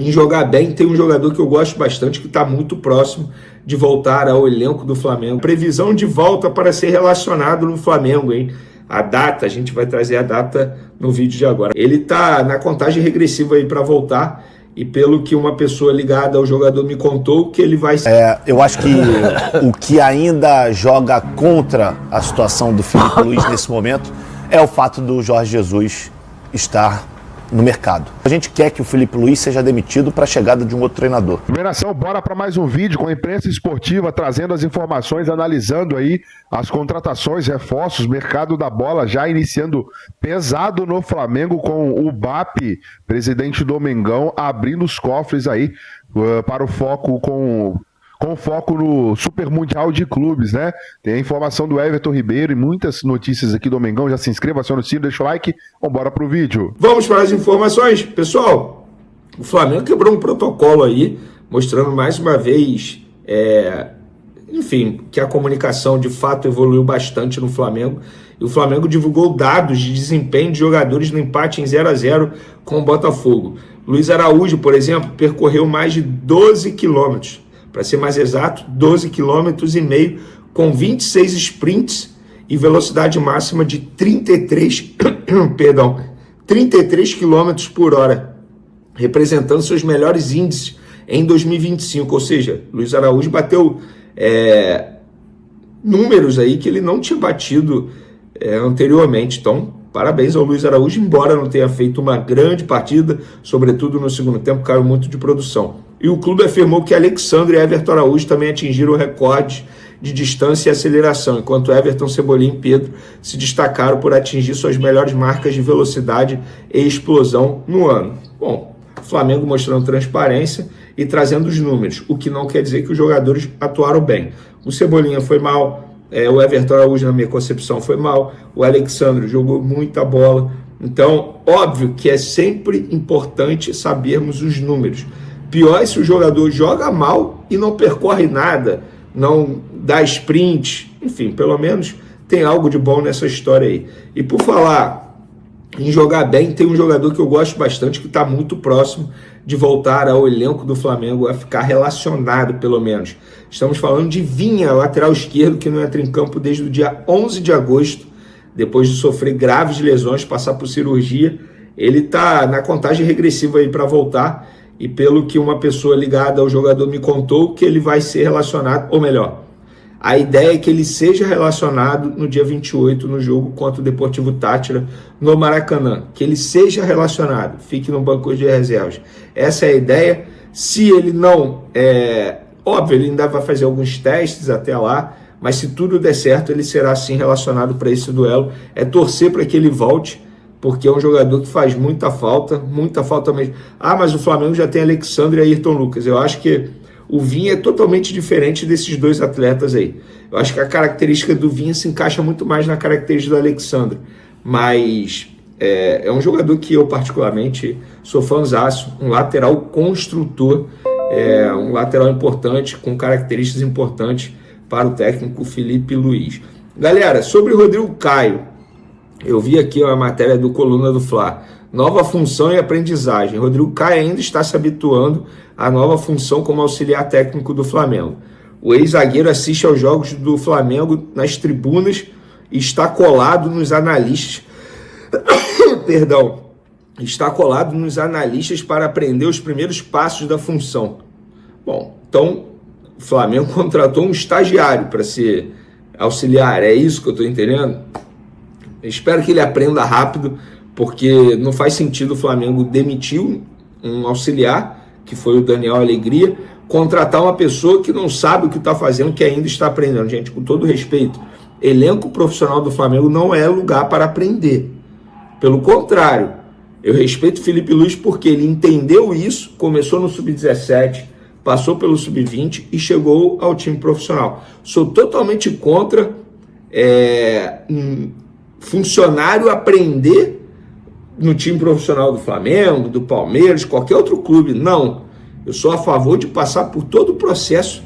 em jogar bem. Tem um jogador que eu gosto bastante, que está muito próximo de voltar ao elenco do Flamengo. Previsão de volta para ser relacionado no Flamengo, hein? A data, a gente vai trazer a data no vídeo de agora. Ele está na contagem regressiva aí para voltar, e pelo que uma pessoa ligada ao jogador me contou, que ele vai... Eu acho que o que ainda joga contra a situação do Filipe Luís nesse momento é o fato do Jorge Jesus estar no mercado. A gente quer que o Filipe Luís seja demitido para a chegada de um outro treinador. Nação, bora para mais um vídeo com a imprensa esportiva, trazendo as informações, analisando aí as contratações, reforços, mercado da bola já iniciando pesado no Flamengo, com o BAP, presidente do Mengão, abrindo os cofres aí para o foco com foco no Super Mundial de Clubes, né? Tem a informação do Everton Ribeiro e muitas notícias aqui do Mengão. Já se inscreva, aciona o sino, deixa o like. Vambora pro vídeo. Vamos para as informações. Pessoal, o Flamengo quebrou um protocolo aí, mostrando mais uma vez, enfim, que a comunicação de fato evoluiu bastante no Flamengo. E o Flamengo divulgou dados de desempenho de jogadores no empate em 0-0 com o Botafogo. Luiz Araújo, por exemplo, percorreu mais de 12 quilômetros. Para ser mais exato, 12,5 km, com 26 sprints e velocidade máxima de 33 km por hora, representando seus melhores índices em 2025. Ou seja, Luiz Araújo bateu números aí que ele não tinha batido anteriormente. Então, parabéns ao Luiz Araújo, embora não tenha feito uma grande partida, sobretudo no segundo tempo, caiu muito de produção. E o clube afirmou que Alexandre e Everton Araújo também atingiram recordes de distância e aceleração, enquanto Everton, Cebolinha e Pedro se destacaram por atingir suas melhores marcas de velocidade e explosão no ano. Bom, o Flamengo mostrando transparência e trazendo os números, o que não quer dizer que os jogadores atuaram bem. O Cebolinha foi mal, o Everton Araújo, na minha concepção, foi mal, o Alexandre jogou muita bola. Então, óbvio que é sempre importante sabermos os números. Pior é se o jogador joga mal e não percorre nada, não dá sprint, enfim, pelo menos tem algo de bom nessa história aí. E por falar em jogar bem, tem um jogador que eu gosto bastante, que está muito próximo de voltar ao elenco do Flamengo, a ficar relacionado pelo menos. Estamos falando de Vinha, lateral esquerdo, que não entra em campo desde o dia 11 de agosto, depois de sofrer graves lesões, passar por cirurgia. Ele está na contagem regressiva aí para voltar, e pelo que uma pessoa ligada ao jogador me contou, que ele vai ser relacionado, ou melhor, a ideia é que ele seja relacionado no dia 28 no jogo contra o Deportivo Táchira no Maracanã, que ele seja relacionado, fique no banco de reservas. Essa é a ideia. Se ele não, óbvio, ele ainda vai fazer alguns testes até lá, mas se tudo der certo, ele será sim relacionado para esse duelo. É torcer para que ele volte, porque é um jogador que faz muita falta mesmo. Ah, mas o Flamengo já tem Alexandre e Ayrton Lucas. Eu acho que o Vinha é totalmente diferente desses dois atletas aí. Eu acho que a característica do Vinha se encaixa muito mais na característica do Alexandre. Mas é um jogador que eu particularmente sou fãzaço, um lateral construtor, um lateral importante, com características importantes para o técnico Filipe Luís. Galera, sobre o Rodrigo Caio, eu vi aqui a matéria do Coluna do Fla. Nova função e aprendizagem. Rodrigo Caio ainda está se habituando à nova função como auxiliar técnico do Flamengo. O ex-zagueiro assiste aos jogos do Flamengo nas tribunas e está colado nos analistas. Está colado nos analistas para aprender os primeiros passos da função. Bom, então o Flamengo contratou um estagiário para ser auxiliar. É isso que eu estou entendendo? Espero que ele aprenda rápido, porque não faz sentido o Flamengo demitir um auxiliar, que foi o Daniel Alegria, contratar uma pessoa que não sabe o que está fazendo, que ainda está aprendendo. Gente, com todo respeito, elenco profissional do Flamengo não é lugar para aprender. Pelo contrário, eu respeito o Filipe Luís porque ele entendeu isso, começou no Sub-17, passou pelo Sub-20 e chegou ao time profissional. Sou totalmente contra funcionário aprender no time profissional do Flamengo, do Palmeiras, qualquer outro clube. Não. Eu sou a favor de passar por todo o processo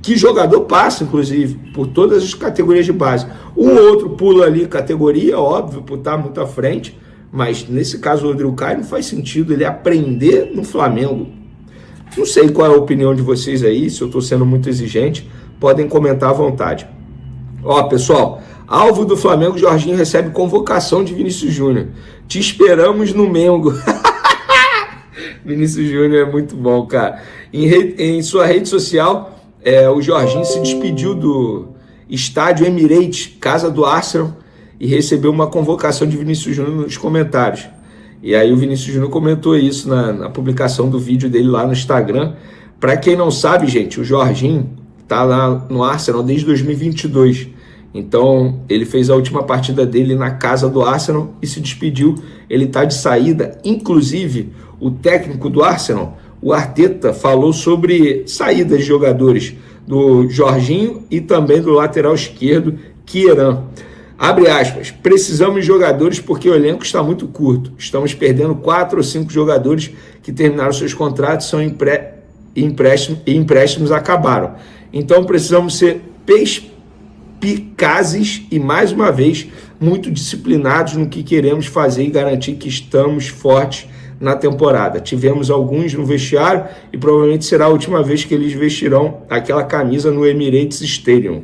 que jogador passa, inclusive, por todas as categorias de base. Um ou outro pula ali categoria, óbvio, por estar muito à frente, mas nesse caso o Rodrigo Caio não faz sentido ele aprender no Flamengo. Não sei qual é a opinião de vocês aí, se eu estou sendo muito exigente, podem comentar à vontade. Ó, pessoal, alvo do Flamengo, Jorginho recebe convocação de Vinícius Júnior. Te esperamos no Mengo. Vinícius Júnior é muito bom, cara. Em sua rede social, o Jorginho se despediu do estádio Emirates, casa do Arsenal, e recebeu uma convocação de Vinícius Júnior nos comentários. E aí o Vinícius Júnior comentou isso na publicação do vídeo dele lá no Instagram. Para quem não sabe, gente, o Jorginho tá lá no Arsenal desde 2022. Então, ele fez a última partida dele na casa do Arsenal e se despediu. Ele tá de saída. Inclusive, o técnico do Arsenal, o Arteta, falou sobre saídas de jogadores do Jorginho e também do lateral esquerdo, Kieran. Abre aspas, precisamos de jogadores porque o elenco está muito curto. Estamos perdendo 4 ou 5 jogadores que terminaram seus contratos, são empréstimos acabaram. Então precisamos ser perspicazes e, mais uma vez, muito disciplinados no que queremos fazer e garantir que estamos fortes na temporada. Tivemos alguns no vestiário e provavelmente será a última vez que eles vestirão aquela camisa no Emirates Stadium.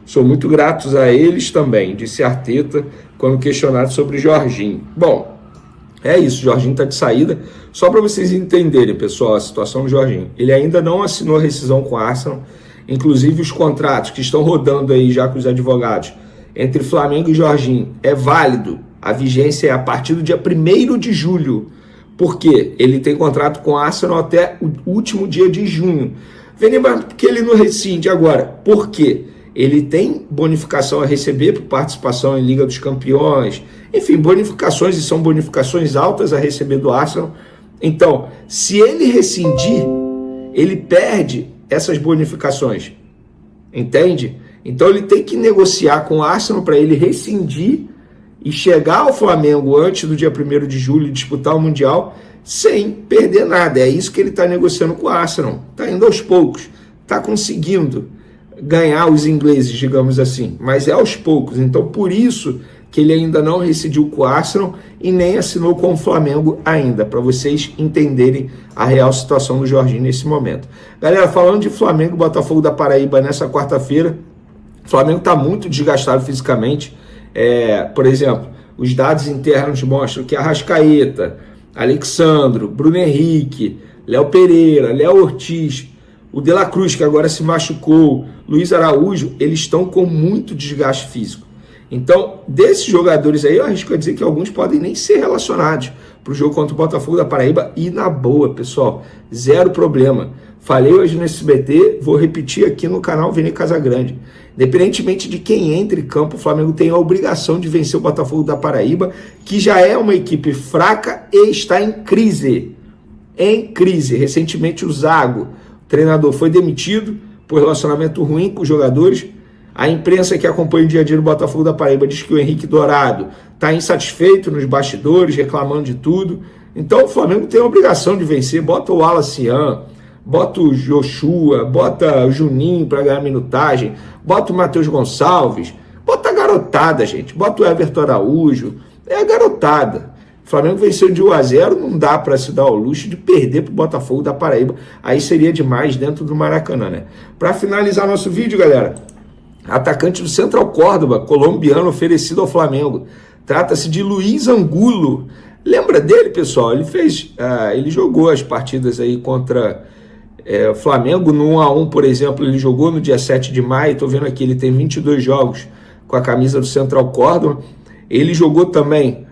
Sou muito grato a eles também, disse Arteta quando questionado sobre Jorginho. Bom, é isso, Jorginho está de saída. Só para vocês entenderem, pessoal, a situação do Jorginho. Ele ainda não assinou a rescisão com o Arsenal. Inclusive os contratos que estão rodando aí já com os advogados entre Flamengo e Jorginho é válido. A vigência é a partir do dia 1º de julho. Por quê? Ele tem contrato com o Arsenal até o último dia de junho. Venibar, por que ele não rescinde agora? Por quê? Ele tem bonificação a receber por participação em Liga dos Campeões. Enfim, bonificações, e são bonificações altas a receber do Arsenal. Então, se ele rescindir, ele perde essas bonificações. Entende? Então, ele tem que negociar com o Arsenal para ele rescindir e chegar ao Flamengo antes do dia 1º de julho e disputar o Mundial sem perder nada. É isso que ele está negociando com o Arsenal. Está indo aos poucos. Está conseguindo ganhar os ingleses, digamos assim, mas é aos poucos. Então, por isso que ele ainda não rescindiu com o Arsenal e nem assinou com o Flamengo ainda, para vocês entenderem a real situação do Jorginho nesse momento. Galera, falando de Flamengo e Botafogo da Paraíba nessa quarta-feira, o Flamengo está muito desgastado fisicamente. Por exemplo, os dados internos mostram que Arrascaeta, Alexandro, Bruno Henrique, Léo Pereira, Léo Ortiz, o De La Cruz, que agora se machucou, Luiz Araújo, eles estão com muito desgaste físico. Então, desses jogadores aí, eu arrisco a dizer que alguns podem nem ser relacionados para o jogo contra o Botafogo da Paraíba e na boa, pessoal, zero problema. Falei hoje no SBT, vou repetir aqui no canal Vini Casagrande. Independentemente de quem entre em campo, o Flamengo tem a obrigação de vencer o Botafogo da Paraíba, que já é uma equipe fraca e está em crise. Em crise. Recentemente o Zago, o treinador, foi demitido por relacionamento ruim com os jogadores. A imprensa que acompanha o dia a dia do Botafogo da Paraíba diz que o Henrique Dourado está insatisfeito nos bastidores, reclamando de tudo. Então o Flamengo tem a obrigação de vencer. Bota o Alacian, bota o Joshua, bota o Juninho para ganhar minutagem, bota o Matheus Gonçalves, bota a garotada, gente. Bota o Everton Araújo. É a garotada. O Flamengo venceu de 1-0, não dá para se dar ao luxo de perder para o Botafogo da Paraíba. Aí seria demais dentro do Maracanã, né? Para finalizar nosso vídeo, galera, atacante do Central Córdoba, colombiano, oferecido ao Flamengo. Trata-se de Luiz Angulo. Lembra dele, pessoal? Ele jogou as partidas aí contra o Flamengo no 1-1, por exemplo. Ele jogou no dia 7 de maio. Estou vendo aqui, ele tem 22 jogos com a camisa do Central Córdoba. Ele jogou também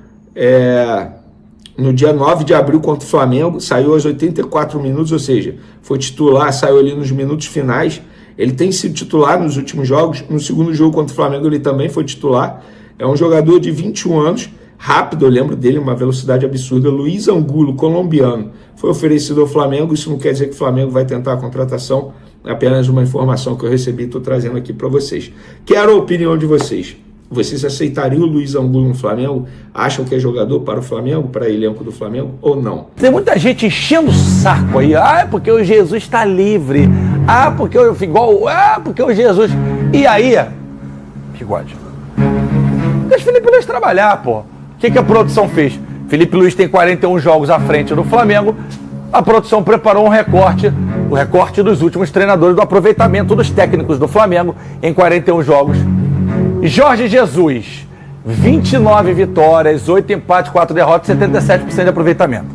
no dia 9 de abril contra o Flamengo. Saiu aos 84 minutos, ou seja, foi titular, saiu ali nos minutos finais. Ele tem sido titular nos últimos jogos. No segundo jogo contra o Flamengo ele também foi titular. É um jogador de 21 anos, rápido, eu lembro dele, uma velocidade absurda. Luiz Angulo, colombiano, foi oferecido ao Flamengo. Isso não quer dizer que o Flamengo vai tentar a contratação, é apenas uma informação que eu recebi e estou trazendo aqui para vocês. Quero a opinião de vocês. Vocês aceitariam o Luiz Angulo no Flamengo? Acham que é jogador para o Flamengo, para elenco do Flamengo, ou não? Tem muita gente enchendo o saco aí. É porque o Jesus está livre. Porque o Jesus... E aí, Bigode, deixa o Felipe Luiz trabalhar, pô. O que a produção fez? Felipe Luiz tem 41 jogos à frente do Flamengo. a produção preparou um recorte, o recorte dos últimos treinadores do aproveitamento dos técnicos do Flamengo em 41 jogos. Jorge Jesus, 29 vitórias, 8 empates, 4 derrotas, 77% de aproveitamento.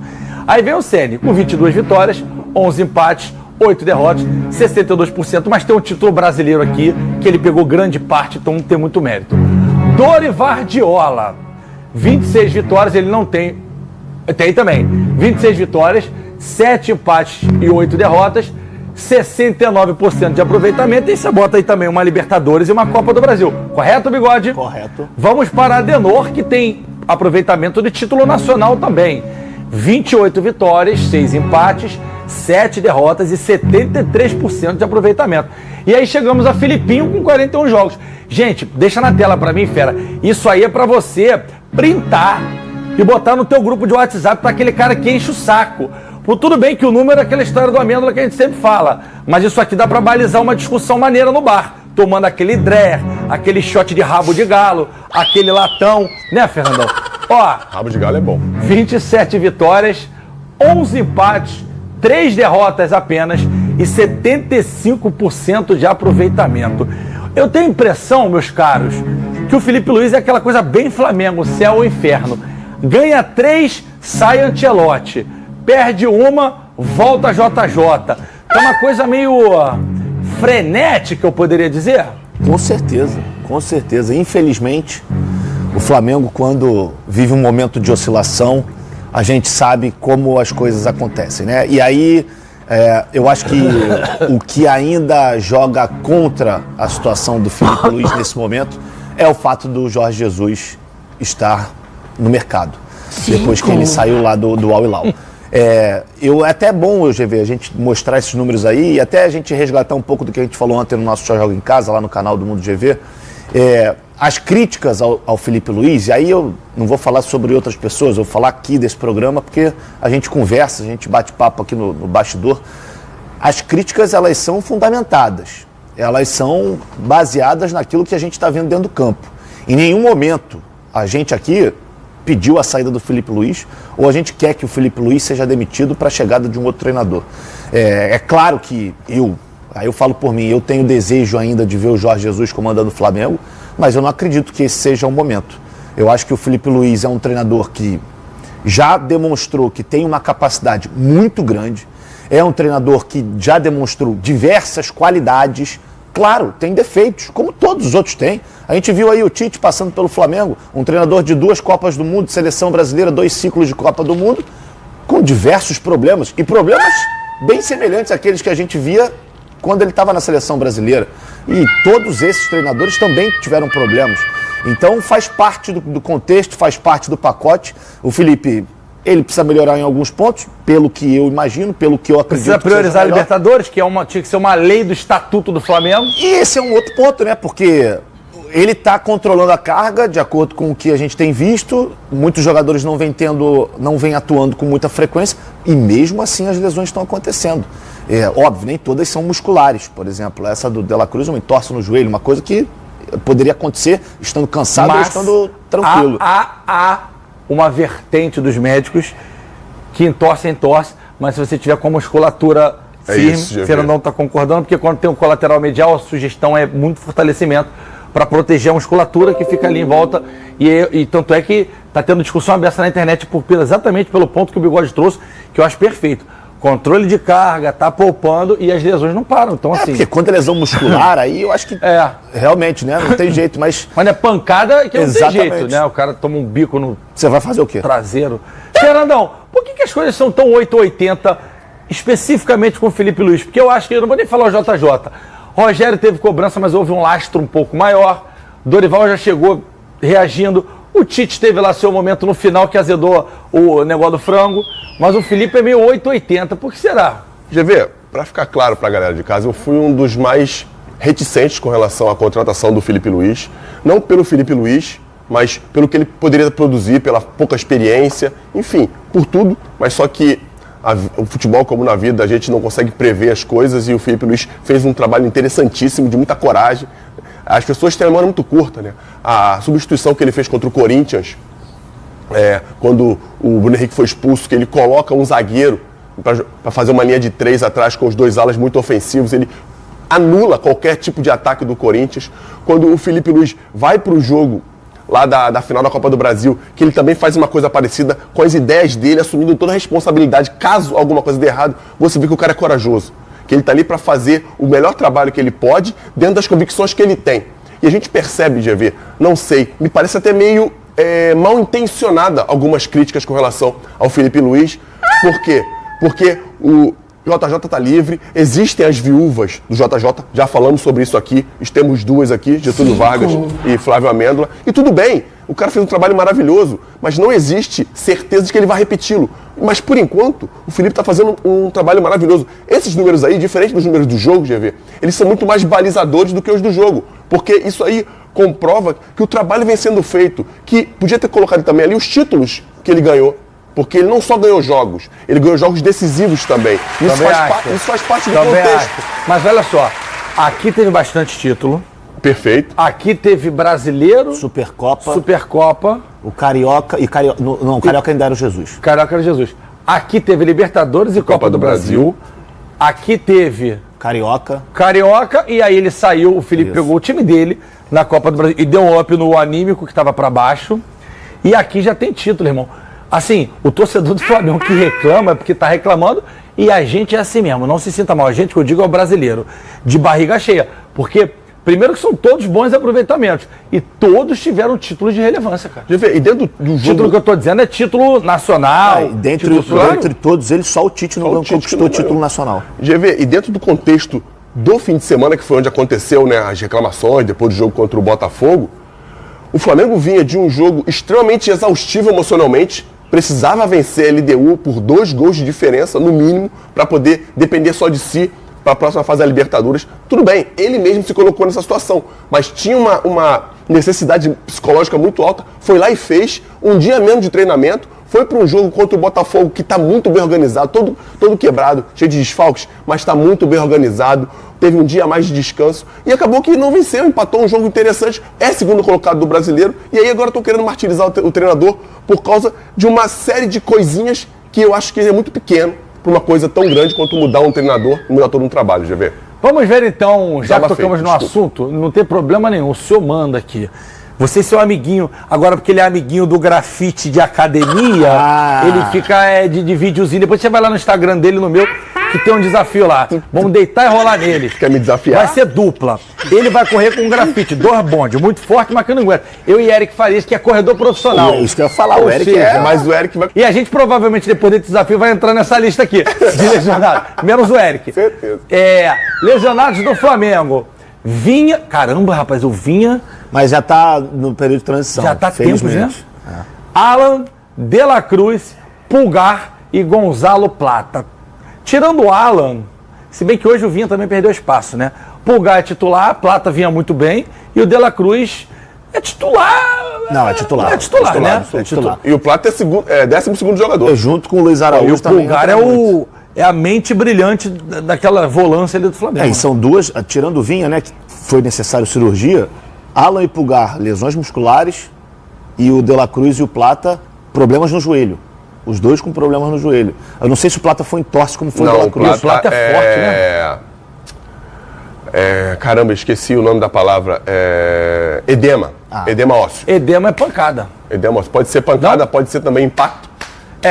Aí vem o Ceni, com 22 vitórias, 11 empates, 8 derrotas, 62%, mas tem um título brasileiro aqui, que ele pegou grande parte, então não tem muito mérito. Dorival Guardiola, 26 vitórias, ele não tem, tem também, 26 vitórias, 7 empates e 8 derrotas, 69% de aproveitamento, e você bota aí também uma Libertadores e uma Copa do Brasil. Correto, Bigode? Correto. Vamos para a Adenor, que tem aproveitamento de título nacional também. 28 vitórias, 6 empates, 7 derrotas e 73% de aproveitamento. E aí chegamos a Filipinho com 41 jogos. Gente, deixa na tela pra mim, fera. Isso aí é pra você printar e botar no teu grupo de WhatsApp pra aquele cara que enche o saco. Tudo bem que o número é aquela história do amêndoa que a gente sempre fala, mas isso aqui dá pra balizar uma discussão maneira no bar. Tomando aquele dré, aquele shot de rabo de galo, aquele latão, né, Fernandão? Ó, Rabo de galo é bom. 27 vitórias, 11 empates, 3 derrotas apenas e 75% de aproveitamento. Eu tenho a impressão, meus caros, que o Felipe Luiz é aquela coisa bem Flamengo, céu ou inferno. Ganha 3, sai Ancelotti. Perde uma, volta JJ. É uma coisa meio frenética, eu poderia dizer? Com certeza, com certeza. Infelizmente, o Flamengo, quando vive um momento de oscilação, a gente sabe como as coisas acontecem, né? E aí, eu acho que o que ainda joga contra a situação do Felipe Luiz nesse momento é o fato do Jorge Jesus estar no mercado. Depois que ele saiu lá do Al Hilal. É até bom, GV, a gente mostrar esses números aí e até a gente resgatar um pouco do que a gente falou ontem no nosso Só Joga em Casa, lá no canal do Mundo GV. As críticas ao Felipe Luiz, e aí eu não vou falar sobre outras pessoas, eu vou falar aqui desse programa porque a gente conversa, a gente bate papo aqui no bastidor. As críticas, elas são fundamentadas, elas são baseadas naquilo que a gente está vendo dentro do campo. Em nenhum momento a gente aqui pediu a saída do Felipe Luiz, ou a gente quer que o Felipe Luiz seja demitido para a chegada de um outro treinador. É claro que aí eu falo por mim, eu tenho desejo ainda de ver o Jorge Jesus comandando o Flamengo, mas eu não acredito que esse seja o momento. Eu acho que o Felipe Luiz é um treinador que já demonstrou que tem uma capacidade muito grande, é um treinador que já demonstrou diversas qualidades. Claro, tem defeitos, como todos os outros têm. A gente viu aí o Tite passando pelo Flamengo, um treinador de 2 Copas do Mundo, seleção brasileira, 2 ciclos de Copa do Mundo, com diversos problemas. E problemas bem semelhantes àqueles que a gente via quando ele estava na seleção brasileira. E todos esses treinadores também tiveram problemas. Então faz parte do contexto, faz parte do pacote. O Felipe, ele precisa melhorar em alguns pontos, pelo que eu imagino, pelo que eu acredito. Precisa priorizar a Libertadores, que tinha que ser uma lei do estatuto do Flamengo. E esse é um outro ponto, né? Porque ele está controlando a carga, de acordo com o que a gente tem visto. Muitos jogadores não vêm atuando com muita frequência, e mesmo assim as lesões estão acontecendo. Óbvio, nem todas são musculares. Por exemplo, essa do De La Cruz, uma entorse no joelho, uma coisa que poderia acontecer estando cansado ou estando tranquilo. Há uma vertente dos médicos que entorce, mas se você tiver com a musculatura firme, você não está concordando, porque quando tem um colateral medial, a sugestão é muito fortalecimento para proteger a musculatura que fica ali em volta, e tanto é que está tendo discussão aberta na internet exatamente pelo ponto que o Bigode trouxe, que eu acho perfeito. Controle de carga, tá poupando e as lesões não param. Então, assim. Porque quando é lesão muscular, aí eu acho que realmente, né? Não tem jeito, mas. Quando é pancada, que não tem jeito, né? O cara toma um bico no. Você vai fazer o quê? Traseiro. Fernandão, por que as coisas são tão 880 especificamente com o Felipe Luiz? Porque eu acho que eu não vou nem falar o JJ. Rogério teve cobrança, mas houve um lastro um pouco maior. Dorival já chegou reagindo. O Tite teve lá seu momento no final que azedou o negócio do frango. Mas o Felipe é meio 880. Por que será? GV, para ficar claro para a galera de casa, eu fui um dos mais reticentes com relação à contratação do Felipe Luiz. Não pelo Felipe Luiz, mas pelo que ele poderia produzir, pela pouca experiência, enfim, por tudo. Mas só que o futebol, como na vida, a gente não consegue prever as coisas, e o Felipe Luiz fez um trabalho interessantíssimo, de muita coragem. As pessoas têm a memória muito curta, né? A substituição que ele fez contra o Corinthians, quando o Bruno Henrique foi expulso, que ele coloca um zagueiro para fazer uma linha de 3 atrás com os 2 alas muito ofensivos. Ele anula qualquer tipo de ataque do Corinthians. Quando o Felipe Luiz vai para o jogo lá da final da Copa do Brasil, que ele também faz uma coisa parecida com as ideias dele, assumindo toda a responsabilidade. Caso alguma coisa dê errado, você vê que o cara é corajoso, que ele está ali para fazer o melhor trabalho que ele pode, dentro das convicções que ele tem. E a gente percebe, GV, não sei, me parece até meio mal intencionada algumas críticas com relação ao Felipe Luiz. Por quê? Porque o JJ está livre, existem as viúvas do JJ, já falamos sobre isso aqui, temos 2 aqui, Getúlio Vargas e Flávio Amêndola, e tudo bem, o cara fez um trabalho maravilhoso, mas não existe certeza de que ele vai repeti-lo. Mas por enquanto, o Felipe está fazendo um trabalho maravilhoso. Esses números aí, diferente dos números do jogo, GV, eles são muito mais balizadores do que os do jogo, porque isso aí comprova que o trabalho vem sendo feito, que podia ter colocado também ali os títulos que ele ganhou. Porque ele não só ganhou jogos, ele ganhou jogos decisivos também. Isso faz parte do contexto. Acho. Mas olha só, aqui teve bastante título. Perfeito. Aqui teve Brasileiro, Supercopa, o Carioca e o Carioca ainda era o Jesus. Carioca era Jesus. Aqui teve Libertadores e Copa do Brasil. Aqui teve Carioca, e aí ele saiu, o Felipe pegou o time dele na Copa do Brasil e deu um up no anímico que estava para baixo. E aqui já tem título, irmão. Assim, o torcedor do Flamengo que reclama é porque tá reclamando, e a gente é assim mesmo, não se sinta mal. A gente, que eu digo, é o brasileiro, de barriga cheia. Porque, primeiro que são todos bons aproveitamentos, e todos tiveram títulos de relevância, cara. E dentro do jogo... título que eu tô dizendo é título nacional. Dentre todos eles, só o Tite não conquistou o título nacional. GV, e dentro do contexto do fim de semana, que foi onde aconteceu, né, as reclamações, depois do jogo contra o Botafogo, o Flamengo vinha de um jogo extremamente exaustivo emocionalmente, precisava vencer a LDU por 2 gols de diferença, no mínimo, para poder depender só de si para a próxima fase da Libertadores. Tudo bem, ele mesmo se colocou nessa situação, mas tinha uma necessidade psicológica muito alta, foi lá e fez, um dia mesmo de treinamento, foi para um jogo contra o Botafogo, que está muito bem organizado, todo quebrado, cheio de desfalques, mas está muito bem organizado, teve um dia a mais de descanso, e acabou que não venceu, empatou um jogo interessante, é segundo colocado do Brasileiro, e aí agora estão querendo martirizar o treinador por causa de uma série de coisinhas que eu acho que é muito pequeno para uma coisa tão grande quanto mudar um treinador e mudar todo um trabalho, GV. Vamos ver então, já que tocamos no assunto, não tem problema nenhum, o senhor manda aqui. Você, seu amiguinho, agora porque ele é amiguinho do grafite de academia, ele fica de videozinho. Depois você vai lá no Instagram dele, no meu, que tem um desafio lá. Vamos deitar e rolar nele. Quer me desafiar? Vai ser dupla. Ele vai correr com um grafite, 2 bondes, muito forte, mas que eu não aguento. Eu e Eric Farias, que é corredor profissional. Isso que eu ia falar, o Eric mas o Eric vai... E a gente provavelmente, depois desse desafio, vai entrar nessa lista aqui, de lesionados. Menos o Eric. Certeza. Lesionados do Flamengo. Vinha... Caramba, rapaz, o Vinha... Mas já está no período de transição. Já está tempo, né? Alan, De La Cruz, Pulgar e Gonzalo Plata. Tirando o Alan, se bem que hoje o Vinha também perdeu espaço, né? Pulgar é titular, Plata vinha muito bem, e o De La Cruz é titular. Não, é titular. É titular, né? É titular. E o Plata é 12º jogador. Junto com o Luiz Araújo e o também. Pulgar é a mente brilhante daquela volância ali do Flamengo. E são 2, tirando o Vinha, né, que foi necessário cirurgia, Alan e Pulgar, lesões musculares, e o De La Cruz e o Plata, problemas no joelho. Os 2 com problemas no joelho. Eu não sei se o Plata foi em torce como foi o De La Cruz. O Plata é forte, né? Caramba, esqueci o nome da palavra. Edema. Edema ósseo. Edema é pancada. Edema ósseo. Pode ser pancada, pode ser também impacto.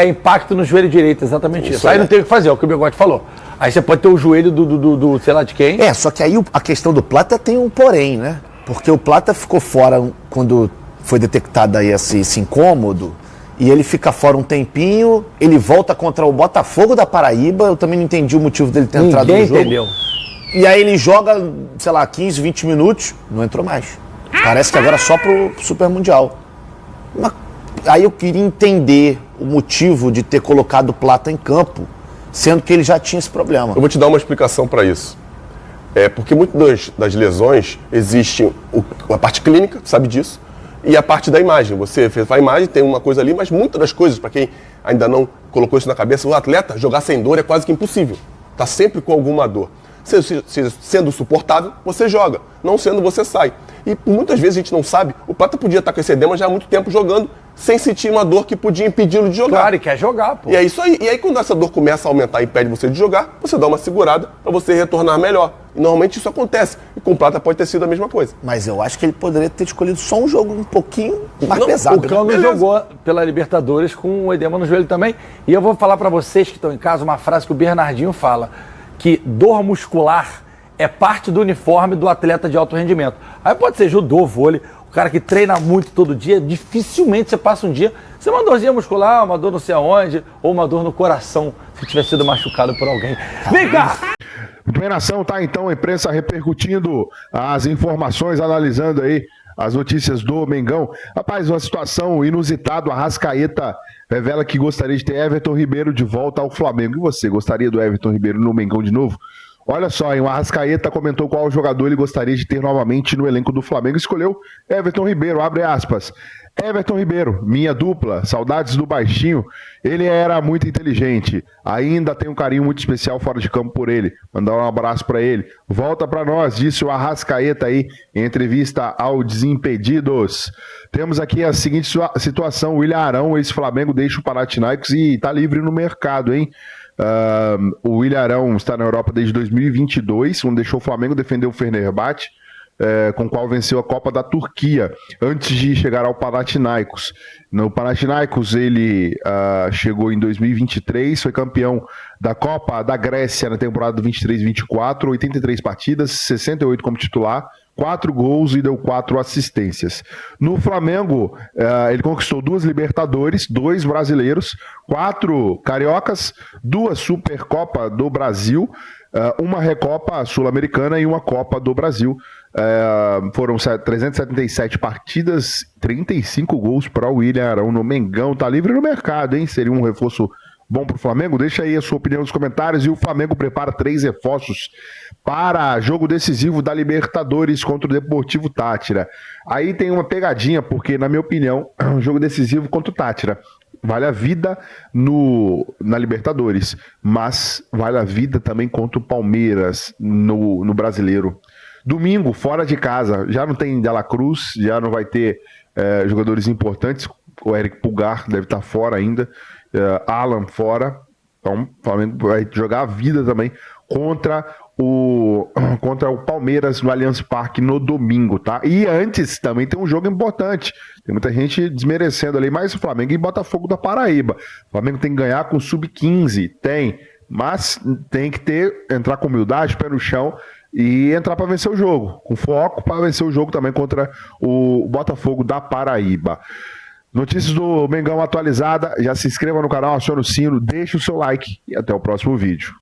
Impacto no joelho direito, exatamente isso. Aí não tem o que fazer, é o que o Bigode falou. Aí você pode ter o joelho do sei lá de quem. Só que aí a questão do Plata tem um porém, né? Porque o Plata ficou fora quando foi detectado aí esse incômodo, e ele fica fora um tempinho, ele volta contra o Botafogo da Paraíba, eu também não entendi o motivo dele ter entrado no jogo. Entendeu. E aí ele joga, sei lá, 15, 20 minutos, não entrou mais. Parece que agora só pro Super Mundial. Mas aí eu queria entender o motivo de ter colocado o Plata em campo, sendo que ele já tinha esse problema. Eu vou te dar uma explicação para isso. Porque muitas das lesões existe a parte clínica, sabe disso, e a parte da imagem. Você fez a imagem, tem uma coisa ali, mas muitas das coisas, para quem ainda não colocou isso na cabeça, o atleta jogar sem dor é quase que impossível. Está sempre com alguma dor. Sendo suportável, você joga. Não sendo, você sai. E muitas vezes a gente não sabe, o Plata podia estar com esse edema já há muito tempo jogando sem sentir uma dor que podia impedi-lo de jogar. Claro, e quer jogar, pô. E é isso aí. E aí, quando essa dor começa a aumentar e impede você de jogar, você dá uma segurada para você retornar melhor. E normalmente isso acontece. E com o Plata pode ter sido a mesma coisa. Mas eu acho que ele poderia ter escolhido só um jogo um pouquinho mais Não, pesado. O Cano Beleza. jogou pela Libertadores com o edema no joelho também. E eu vou falar pra vocês que estão em casa uma frase que o Bernardinho fala, que dor muscular é parte do uniforme do atleta de alto rendimento. Aí pode ser judô, vôlei, o cara que treina muito todo dia, dificilmente você passa um dia, você uma dorzinha muscular, uma dor não sei aonde, ou uma dor no coração, se tiver sido machucado por alguém. Vem cá! Muito bem, nação, tá então a imprensa repercutindo as informações, analisando aí as notícias do Mengão. Rapaz, uma situação inusitada, o Arrascaeta revela que gostaria de ter Everton Ribeiro de volta ao Flamengo. E você, gostaria do Everton Ribeiro no Mengão de novo? Olha só, hein, o Arrascaeta comentou qual jogador ele gostaria de ter novamente no elenco do Flamengo. Escolheu Everton Ribeiro, abre aspas. Everton Ribeiro, minha dupla, saudades do baixinho. Ele era muito inteligente, ainda tem um carinho muito especial fora de campo por ele. Mandar um abraço pra ele. Volta pra nós, disse o Arrascaeta aí em entrevista ao Desimpedidos. Temos aqui a seguinte situação: o William Arão, ex-Flamengo, deixa o Panathinaikos e tá livre no mercado, hein? O William Arão está na Europa desde 2022, onde deixou o Flamengo, defendeu o Fenerbahçe, com o qual venceu a Copa da Turquia, antes de chegar ao Panathinaikos. No Panathinaikos ele chegou em 2023, foi campeão da Copa da Grécia na temporada 23-24, 83 partidas, 68 como titular, 4 gols e deu 4 assistências. No Flamengo, ele conquistou 2 Libertadores, 2 brasileiros, 4 cariocas, 2 Supercopa do Brasil, uma Recopa Sul-Americana e uma Copa do Brasil. Foram 377 partidas, 35 gols para o William Arão no Mengão. Tá livre no mercado, hein? Seria um reforço bom para o Flamengo? Deixa aí a sua opinião nos comentários. E o Flamengo prepara 3 reforços para jogo decisivo da Libertadores contra o Deportivo Táchira. Aí tem uma pegadinha, porque, na minha opinião, é um jogo decisivo contra o Táchira. Vale a vida na Libertadores, mas vale a vida também contra o Palmeiras no Brasileiro. Domingo, fora de casa, já não tem Dela Cruz, já não vai ter jogadores importantes. O Eric Pulgar deve estar fora ainda, Alan fora. Então o Flamengo vai jogar a vida também contra o Palmeiras no Allianz Parque no domingo, tá? E antes também tem um jogo importante. Tem muita gente desmerecendo ali, mas o Flamengo e Botafogo da Paraíba. O Flamengo tem que ganhar com sub-15, mas tem que entrar com humildade, pé no chão e entrar para vencer o jogo, com foco para vencer o jogo também contra o Botafogo da Paraíba. Notícias do Mengão atualizada, já se inscreva no canal, acione o sino, deixe o seu like e até o próximo vídeo.